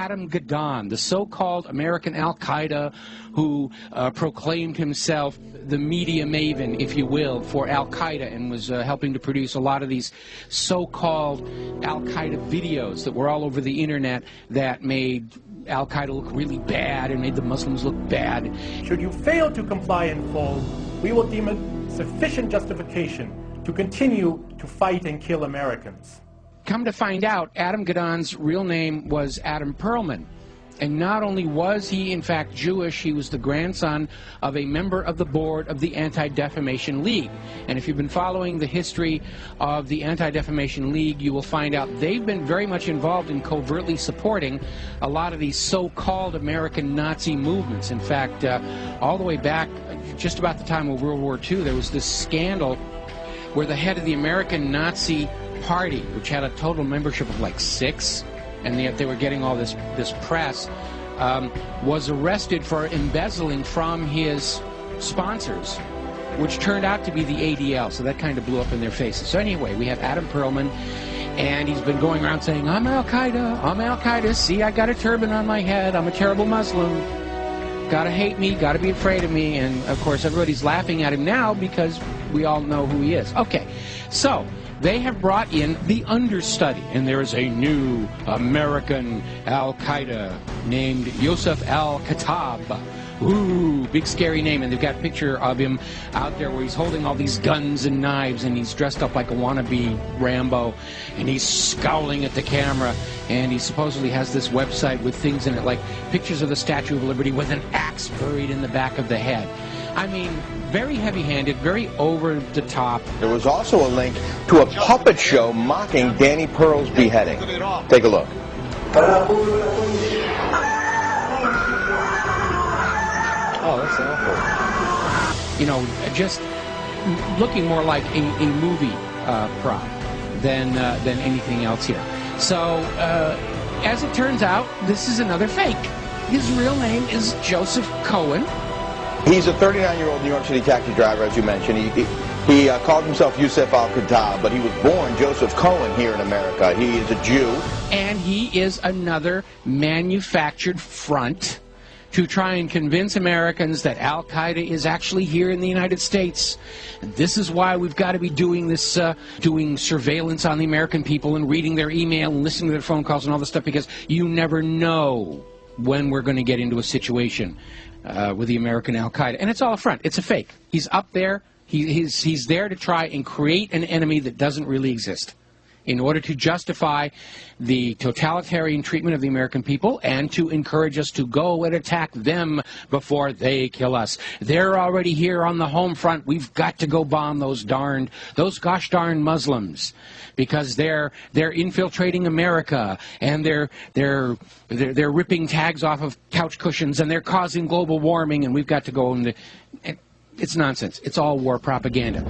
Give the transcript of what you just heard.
Adam Gadon, the so-called American Al-Qaeda who proclaimed himself the media maven, if you will, for Al-Qaeda and was helping to produce a lot of these so-called Al-Qaeda videos that were all over the internet that made Al-Qaeda look really bad and made the Muslims look bad. Should you fail to comply in full, we will deem it sufficient justification to continue to fight and kill Americans. Come to find out, Adam Gadon's real name was Adam Perlman. And not only was he, in fact, Jewish, he was the grandson of a member of the board of the Anti-Defamation League. And if you've been following the history of the Anti-Defamation League, you will find out they've been very much involved in covertly supporting a lot of these so-called American Nazi movements. In fact, all the way back, just about the time of World War II, there was this scandal where the head of the American Nazi Party, which had a total membership of like 6, and yet they were getting all this press, was arrested for embezzling from his sponsors, which turned out to be the ADL, so that kind of blew up in their faces. So anyway, we have Adam Perlman, and he's been going around saying, I'm Al-Qaeda, see, I got a turban on my head, I'm a terrible Muslim, gotta hate me, gotta be afraid of me, and of course everybody's laughing at him now because we all know who he is. Okay, so they have brought in the understudy, and there is a new American Al-Qaeda named Yosef Al-Khattab. Ooh, big scary name, and they've got a picture of him out there where he's holding all these guns and knives, and he's dressed up like a wannabe Rambo, and he's scowling at the camera, and he supposedly has this website with things in it, like pictures of the Statue of Liberty with an axe buried in the back of the head. I mean, very heavy-handed, very over-the-top. There was also a link to a puppet show mocking Danny Pearl's beheading. Take a look. Oh, that's awful. You know, just looking more like a movie prop than anything else here. So, as it turns out, this is another fake. His real name is Joseph Cohen. He's a 39-year-old New York City taxi driver, as you mentioned. He called himself Yosef Al-Khattab, but he was born Joseph Cohen here in America. He is a Jew. And he is another manufactured front to try and convince Americans that Al-Qaeda is actually here in the United States. And this is why we've got to be doing this, doing surveillance on the American people and reading their email and listening to their phone calls and all this stuff, because you never know when we're going to get into a situation with the American Al-Qaeda. And it's all a front. It's a fake. He's up there. He's there to try and create an enemy that doesn't really exist in order to justify the totalitarian treatment of the American people and to encourage us to go and attack them before they kill us. They're already here on the home front. We've got to go bomb those gosh darn Muslims, because they're infiltrating America, and they're ripping tags off of couch cushions, and they're causing global warming, and we've got to go and it's nonsense. It's all war propaganda.